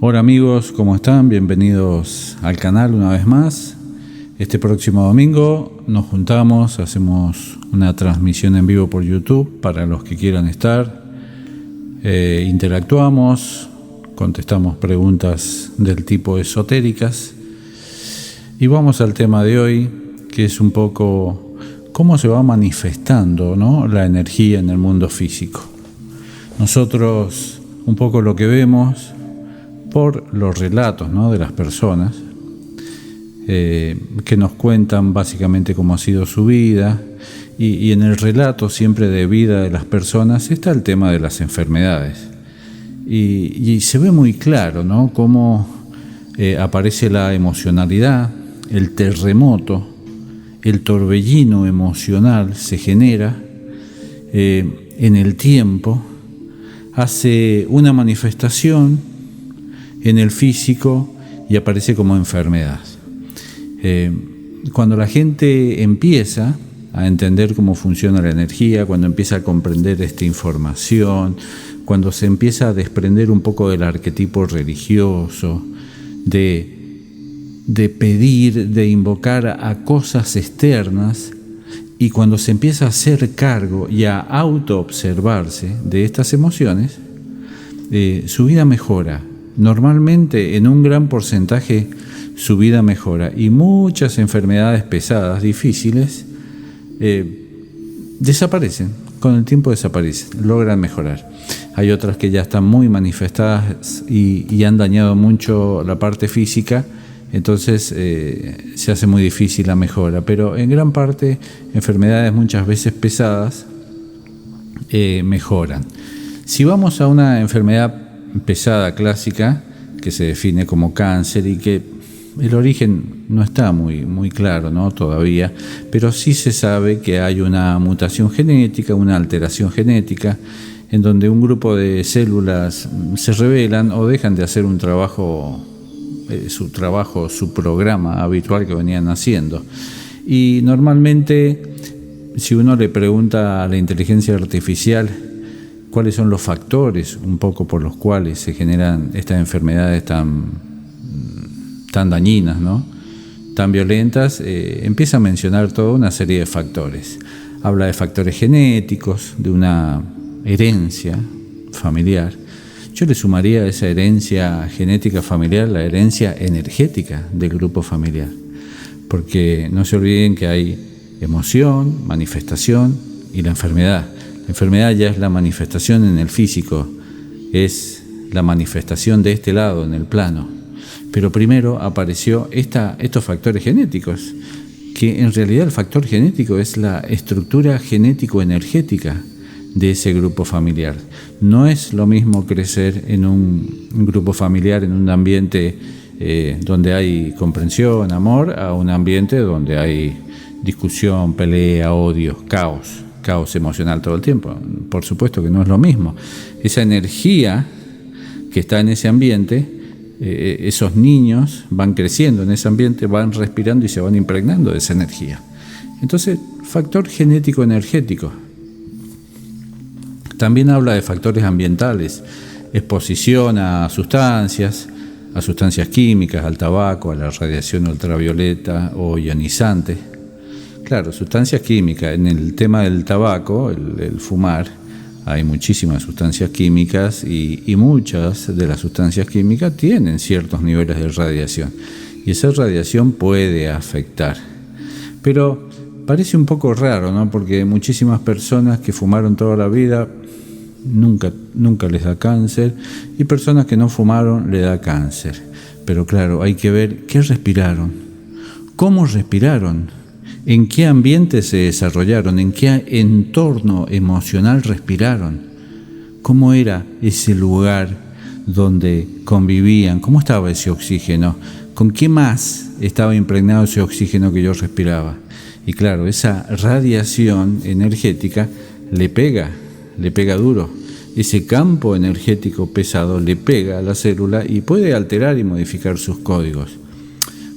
Hola amigos, ¿cómo están? Bienvenidos al canal una vez más. Este próximo domingo nos juntamos, hacemos una transmisión en vivo por YouTube para los que quieran estar. Interactuamos, contestamos preguntas del tipo esotéricas y vamos al tema de hoy, que es un poco cómo se va manifestando, ¿no?, la energía en el mundo físico. Nosotros un poco lo que vemos por los relatos, ¿no?, de las personas que nos cuentan básicamente cómo ha sido su vida, y en el relato siempre de vida de las personas está el tema de las enfermedades y se ve muy claro, ¿no?, cómo aparece la emocionalidad, el terremoto, el torbellino emocional se genera en el tiempo, hace una manifestación en el físico y aparece como enfermedad. Cuando la gente empieza a entender cómo funciona la energía, cuando empieza a comprender esta información, cuando se empieza a desprender un poco del arquetipo religioso, de pedir, de invocar a cosas externas, y cuando se empieza a hacer cargo y a autoobservarse de estas emociones, su vida mejora. Normalmente, en un gran porcentaje, su vida mejora y muchas enfermedades pesadas, difíciles, desaparecen, con el tiempo desaparecen, logran mejorar. Hay otras que ya están muy manifestadas y han dañado mucho la parte física, entonces se hace muy difícil la mejora, pero en gran parte enfermedades muchas veces pesadas mejoran. Si vamos a una enfermedad pesada clásica que se define como cáncer y que el origen no está muy claro, ¿no?, todavía, pero sí se sabe que hay una mutación genética, una alteración genética, en donde un grupo de células se rebelan o dejan de hacer un trabajo, su programa habitual que venían haciendo. Y normalmente, si uno le pregunta a la inteligencia artificial cuáles son los factores un poco por los cuales se generan estas enfermedades tan dañinas, ¿no?, tan violentas, empieza a mencionar toda una serie de factores. Habla de factores genéticos, de una herencia familiar. Yo le sumaría a esa herencia genética familiar la herencia energética del grupo familiar, porque no se olviden que hay emoción, manifestación y la enfermedad. La enfermedad ya es la manifestación en el físico, es la manifestación de este lado, en el plano. Pero primero apareció estos factores genéticos, que en realidad el factor genético es la estructura genético-energética de ese grupo familiar. No es lo mismo crecer en un grupo familiar, en un ambiente donde hay comprensión, amor, a un ambiente donde hay discusión, pelea, odio, caos emocional todo el tiempo. Por supuesto que no es lo mismo. Esa energía que está en ese ambiente, esos niños van creciendo en ese ambiente, van respirando y se van impregnando de esa energía. Entonces, factor genético-energético. También habla de factores ambientales, exposición a sustancias químicas, al tabaco, a la radiación ultravioleta o ionizante. Claro, sustancias químicas. En el tema del tabaco, el fumar, hay muchísimas sustancias químicas y muchas de las sustancias químicas tienen ciertos niveles de radiación. Y esa radiación puede afectar. Pero parece un poco raro, ¿no?, porque muchísimas personas que fumaron toda la vida nunca les da cáncer, y personas que no fumaron le da cáncer. Pero claro, hay que ver qué respiraron, cómo respiraron, en qué ambiente se desarrollaron, en qué entorno emocional respiraron, cómo era ese lugar donde convivían, cómo estaba ese oxígeno, con qué más estaba impregnado ese oxígeno que yo respiraba. Y claro, esa radiación energética le pega duro. Ese campo energético pesado le pega a la célula y puede alterar y modificar sus códigos.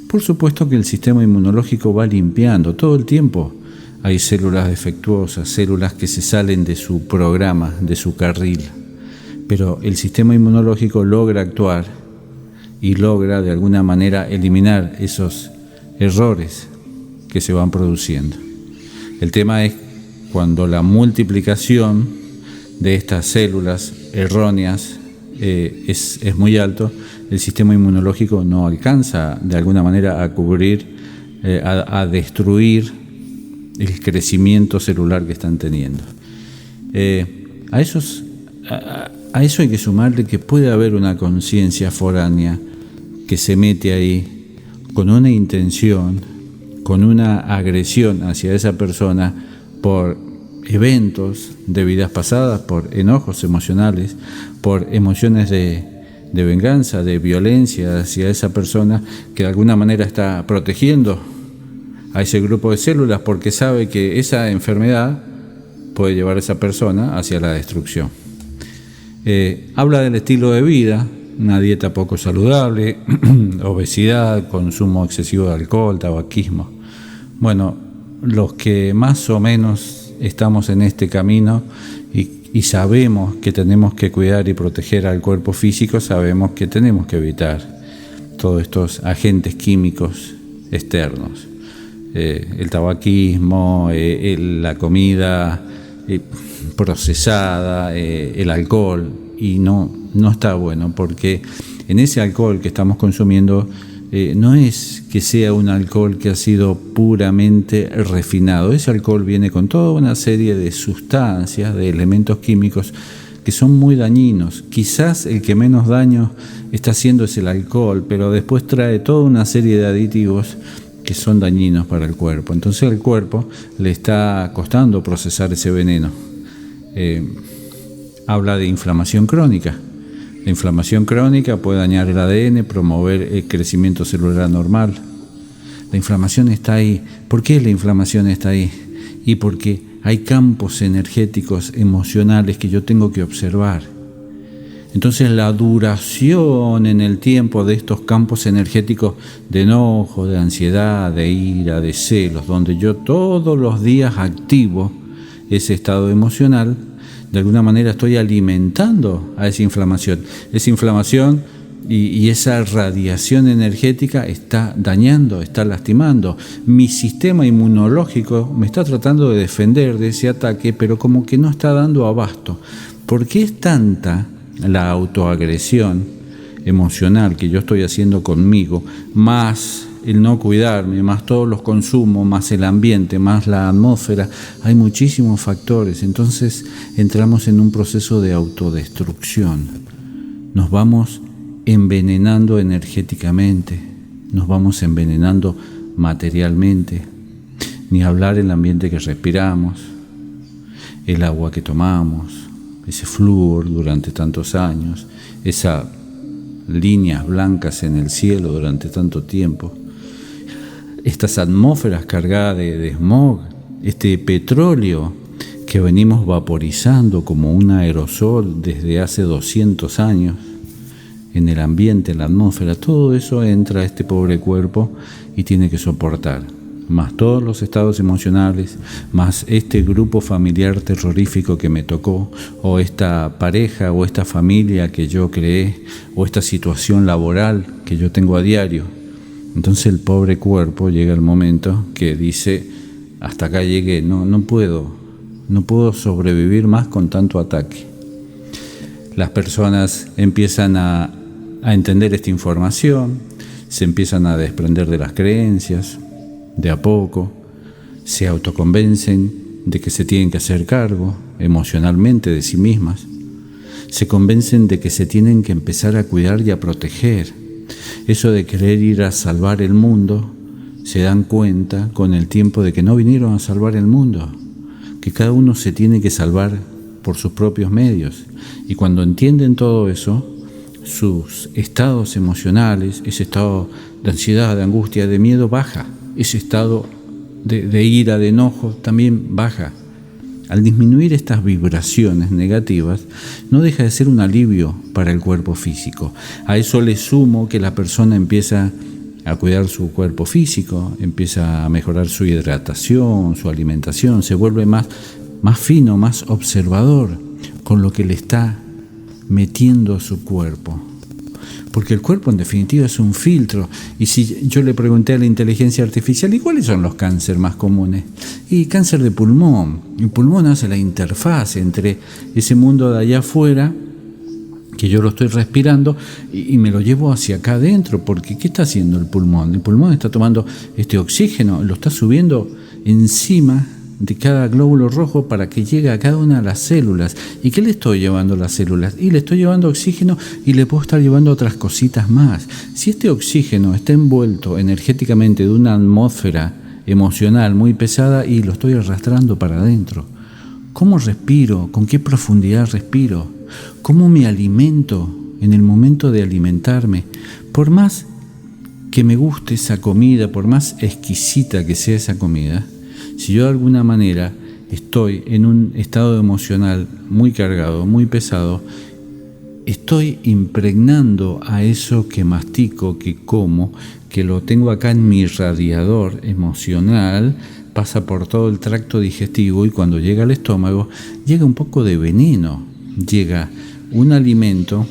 Por supuesto que el sistema inmunológico va limpiando todo el tiempo. Hay células defectuosas, células que se salen de su programa, de su carril. Pero el sistema inmunológico logra actuar y logra de alguna manera eliminar esos errores que se van produciendo. El tema es cuando la multiplicación de estas células erróneas es muy alto, el sistema inmunológico no alcanza de alguna manera a cubrir, a destruir el crecimiento celular que están teniendo. A eso hay que sumarle que puede haber una conciencia foránea que se mete ahí con una intención, con una agresión hacia esa persona por eventos de vidas pasadas, por enojos emocionales, por emociones de venganza, de violencia hacia esa persona que de alguna manera está protegiendo a ese grupo de células porque sabe que esa enfermedad puede llevar a esa persona hacia la destrucción. Habla del estilo de vida, una dieta poco saludable, obesidad, consumo excesivo de alcohol, tabaquismo. Bueno, los que más o menos estamos en este camino y sabemos que tenemos que cuidar y proteger al cuerpo físico, sabemos que tenemos que evitar todos estos agentes químicos externos. El tabaquismo, la comida procesada, el alcohol, y no está bueno, porque en ese alcohol que estamos consumiendo no es que sea un alcohol que ha sido puramente refinado. Ese alcohol viene con toda una serie de sustancias, de elementos químicos que son muy dañinos. Quizás el que menos daño está haciendo es el alcohol, pero después trae toda una serie de aditivos que son dañinos para el cuerpo. Entonces al cuerpo le está costando procesar ese veneno. Habla de inflamación crónica. La inflamación crónica puede dañar el ADN, promover el crecimiento celular normal. La inflamación está ahí. ¿Por qué la inflamación está ahí? Y porque hay campos energéticos, emocionales que yo tengo que observar. Entonces la duración en el tiempo de estos campos energéticos de enojo, de ansiedad, de ira, de celos, donde yo todos los días activo ese estado emocional, de alguna manera estoy alimentando a esa inflamación. Esa inflamación y esa radiación energética está dañando, está lastimando. Mi sistema inmunológico me está tratando de defender de ese ataque, pero como que no está dando abasto. ¿Por qué es tanta la autoagresión emocional que yo estoy haciendo conmigo, más el no cuidarme, más todos los consumos, más el ambiente, más la atmósfera? Hay muchísimos factores. Entonces entramos en un proceso de autodestrucción. Nos vamos envenenando energéticamente, nos vamos envenenando materialmente. Ni hablar el ambiente que respiramos, el agua que tomamos, ese flúor durante tantos años, esas líneas blancas en el cielo durante tanto tiempo, estas atmósferas cargadas de smog, este petróleo que venimos vaporizando como un aerosol desde hace 200 años en el ambiente, en la atmósfera, todo eso entra a este pobre cuerpo y tiene que soportar, más todos los estados emocionales, más este grupo familiar terrorífico que me tocó, o esta pareja o esta familia que yo creé, o esta situación laboral que yo tengo a diario. Entonces el pobre cuerpo llega el momento que dice, hasta acá llegué, no puedo sobrevivir más con tanto ataque. Las personas empiezan a entender esta información, se empiezan a desprender de las creencias, de a poco, se autoconvencen de que se tienen que hacer cargo emocionalmente de sí mismas, se convencen de que se tienen que empezar a cuidar y a proteger. Eso de querer ir a salvar el mundo, se dan cuenta con el tiempo de que no vinieron a salvar el mundo, que cada uno se tiene que salvar por sus propios medios. Y cuando entienden todo eso, sus estados emocionales, ese estado de ansiedad, de angustia, de miedo baja. Ese estado de ira, de enojo también baja. Al disminuir estas vibraciones negativas, no deja de ser un alivio para el cuerpo físico. A eso le sumo que la persona empieza a cuidar su cuerpo físico, empieza a mejorar su hidratación, su alimentación, se vuelve más fino, más observador con lo que le está metiendo a su cuerpo. porque el cuerpo en definitiva es un filtro. Y si yo le pregunté a la inteligencia artificial, ¿y cuáles son los cánceres más comunes? Y cáncer de pulmón. El pulmón hace la interfaz entre ese mundo de allá afuera, que yo lo estoy respirando, y me lo llevo hacia acá adentro, porque ¿qué está haciendo el pulmón? El pulmón está tomando este oxígeno, lo está subiendo encima de cada glóbulo rojo para que llegue a cada una de las células. ¿Y qué le estoy llevando a las células? Y le estoy llevando oxígeno, y le puedo estar llevando otras cositas más. Si este oxígeno está envuelto energéticamente de una atmósfera emocional muy pesada, y lo estoy arrastrando para adentro, ¿cómo respiro? ¿Con qué profundidad respiro? ¿Cómo me alimento en el momento de alimentarme? Por más que me guste esa comida, por más exquisita que sea esa comida, si yo de alguna manera estoy en un estado emocional muy cargado, muy pesado, estoy impregnando a eso que mastico, que como, que lo tengo acá en mi radiador emocional, pasa por todo el tracto digestivo, y cuando llega al estómago, llega un poco de veneno, llega un alimento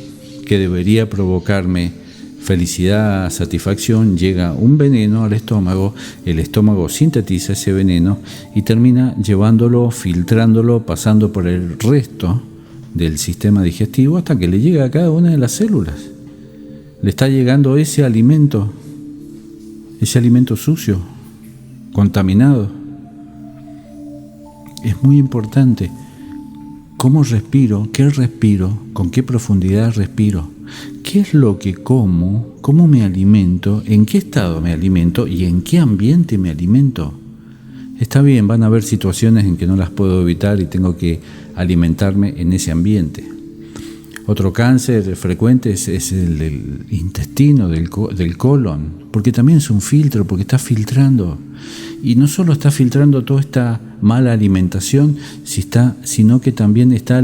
que debería provocarme felicidad, satisfacción, llega un veneno al estómago, el estómago sintetiza ese veneno y termina llevándolo, filtrándolo, pasando por el resto del sistema digestivo hasta que le llega a cada una de las células. Le está llegando ese alimento sucio, contaminado. Es muy importante cómo respiro, qué respiro, con qué profundidad respiro, qué es lo que como, cómo me alimento, en qué estado me alimento y en qué ambiente me alimento. Está bien, van a haber situaciones en que no las puedo evitar y tengo que alimentarme en ese ambiente. Otro cáncer frecuente es el del intestino, del colon, porque también es un filtro, porque está filtrando. Y no solo está filtrando toda esta mala alimentación, sino que también está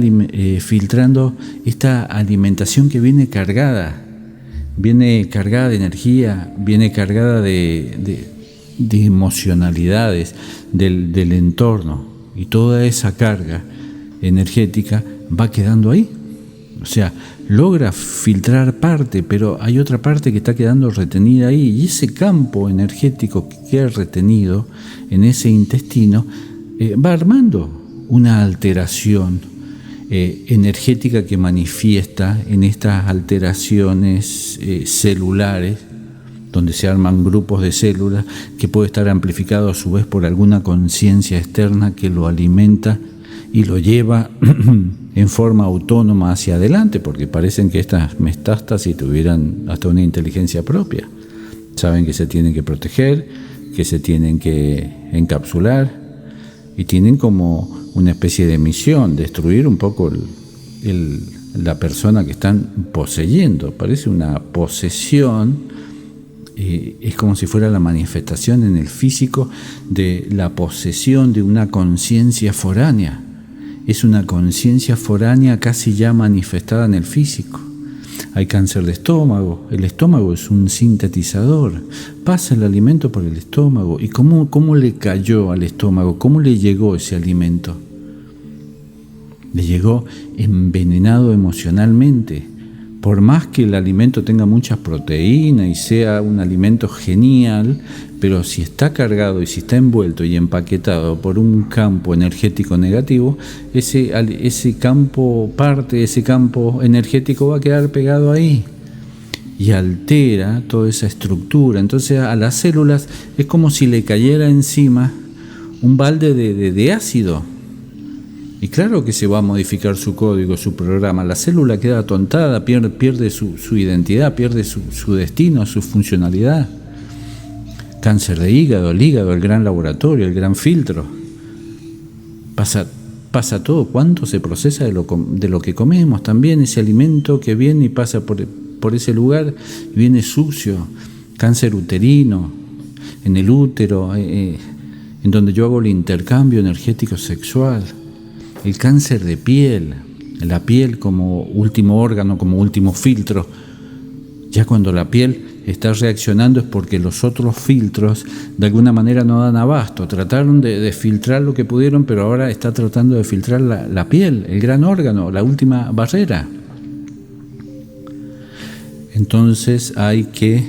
filtrando esta alimentación que viene cargada de energía, viene cargada de emocionalidades del entorno, y toda esa carga energética va quedando ahí. O sea, logra filtrar parte, pero hay otra parte que está quedando retenida ahí, y ese campo energético que queda retenido en ese intestino va armando una alteración energética que manifiesta en estas alteraciones celulares, donde se arman grupos de células, que puede estar amplificado a su vez por alguna conciencia externa que lo alimenta y lo lleva en forma autónoma hacia adelante, porque parecen que estas metástasis tuvieran hasta una inteligencia propia. Saben que se tienen que proteger, que se tienen que encapsular, y tienen como una especie de misión, destruir un poco la persona que están poseyendo. Parece una posesión, es como si fuera la manifestación en el físico de la posesión de una conciencia foránea. Es una conciencia foránea casi ya manifestada en el físico. Hay cáncer de estómago. El estómago es un sintetizador. Pasa el alimento por el estómago. ¿Y cómo le cayó al estómago? ¿Cómo le llegó ese alimento? Le llegó envenenado emocionalmente. Por más que el alimento tenga muchas proteínas y sea un alimento genial, pero si está cargado y si está envuelto y empaquetado por un campo energético negativo, ese campo energético va a quedar pegado ahí y altera toda esa estructura. Entonces a las células es como si le cayera encima un balde de ácido. Y claro que se va a modificar su código, su programa. La célula queda atontada, pierde su identidad, pierde su destino, su funcionalidad. Cáncer de hígado, el hígado, el gran laboratorio, el gran filtro. Pasa todo. ¿Cuánto se procesa de lo que comemos? También ese alimento que viene y pasa por ese lugar, viene sucio. Cáncer uterino, en el útero, en donde yo hago el intercambio energético sexual. El cáncer de piel, la piel como último órgano, como último filtro. Ya cuando la piel está reaccionando es porque los otros filtros de alguna manera no dan abasto. Trataron de filtrar lo que pudieron, pero ahora está tratando de filtrar la piel, el gran órgano, la última barrera. Entonces hay que,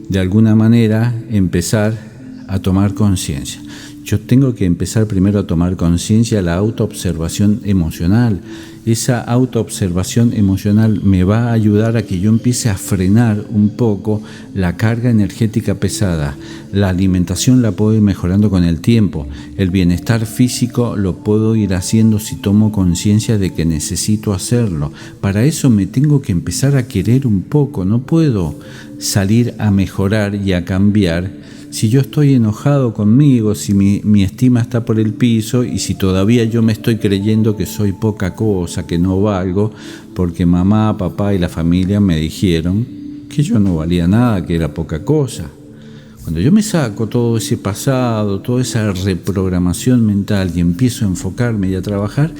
de alguna manera, empezar a tomar conciencia. Yo tengo que empezar primero a tomar conciencia de la autoobservación emocional. Esa autoobservación emocional me va a ayudar a que yo empiece a frenar un poco la carga energética pesada. La alimentación la puedo ir mejorando con el tiempo. El bienestar físico lo puedo ir haciendo si tomo conciencia de que necesito hacerlo. Para eso me tengo que empezar a querer un poco. No puedo salir a mejorar y a cambiar si yo estoy enojado conmigo, si mi estima está por el piso y si todavía yo me estoy creyendo que soy poca cosa, que no valgo, porque mamá, papá y la familia me dijeron que yo no valía nada, que era poca cosa. Cuando yo me saco todo ese pasado, toda esa reprogramación mental y empiezo a enfocarme y a trabajar,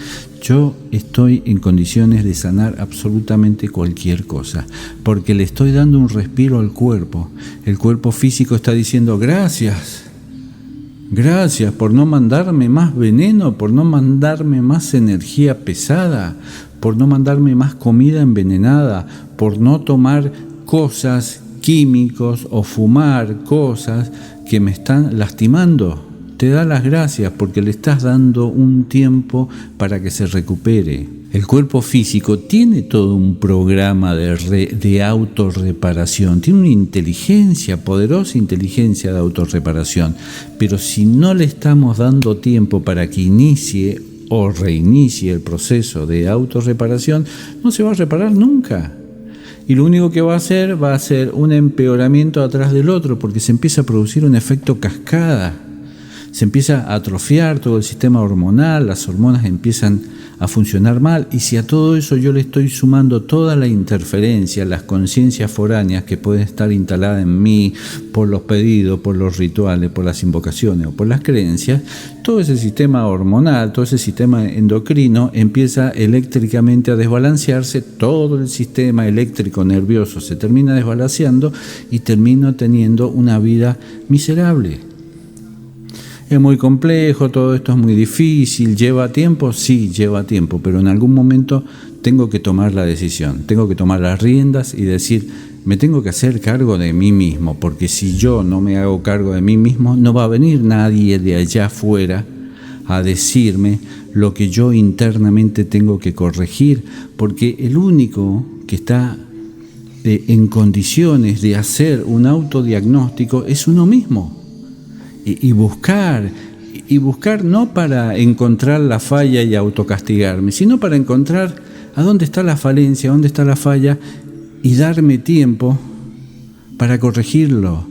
yo estoy en condiciones de sanar absolutamente cualquier cosa, porque le estoy dando un respiro al cuerpo. El cuerpo físico está diciendo gracias por no mandarme más veneno, por no mandarme más energía pesada, por no mandarme más comida envenenada, por no tomar cosas químicos o fumar cosas que me están lastimando. Te da las gracias porque le estás dando un tiempo para que se recupere. El cuerpo físico tiene todo un programa de autorreparación, tiene una inteligencia, poderosa inteligencia de autorreparación, pero si no le estamos dando tiempo para que inicie o reinicie el proceso de autorreparación, no se va a reparar nunca. Y lo único que va a ser un empeoramiento atrás del otro, porque se empieza a producir un efecto cascada. Se empieza a atrofiar todo el sistema hormonal, las hormonas empiezan a funcionar mal, y si a todo eso yo le estoy sumando toda la interferencia, las conciencias foráneas que pueden estar instaladas en mí por los pedidos, por los rituales, por las invocaciones o por las creencias, todo ese sistema hormonal, todo ese sistema endocrino empieza eléctricamente a desbalancearse, todo el sistema eléctrico nervioso se termina desbalanceando y termino teniendo una vida miserable. Es muy complejo, todo esto es muy difícil, ¿lleva tiempo? Sí, lleva tiempo, pero en algún momento tengo que tomar la decisión, tengo que tomar las riendas y decir, me tengo que hacer cargo de mí mismo, porque si yo no me hago cargo de mí mismo, no va a venir nadie de allá afuera a decirme lo que yo internamente tengo que corregir, porque el único que está en condiciones de hacer un autodiagnóstico es uno mismo. Y buscar no para encontrar la falla y autocastigarme, sino para encontrar a dónde está la falencia, dónde está la falla y darme tiempo para corregirlo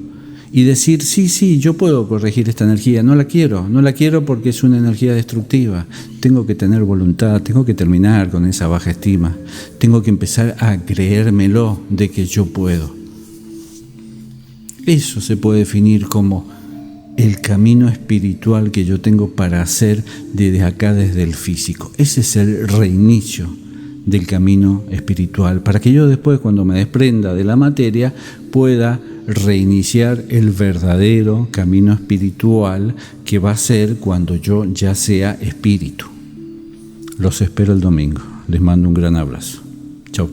y decir, sí, yo puedo corregir esta energía, no la quiero porque es una energía destructiva, tengo que tener voluntad, tengo que terminar con esa baja estima, tengo que empezar a creérmelo de que yo puedo. Eso se puede definir como el camino espiritual que yo tengo para hacer desde acá, desde el físico. Ese es el reinicio del camino espiritual, para que yo después, cuando me desprenda de la materia, pueda reiniciar el verdadero camino espiritual que va a ser cuando yo ya sea espíritu. Los espero el domingo. Les mando un gran abrazo. Chau.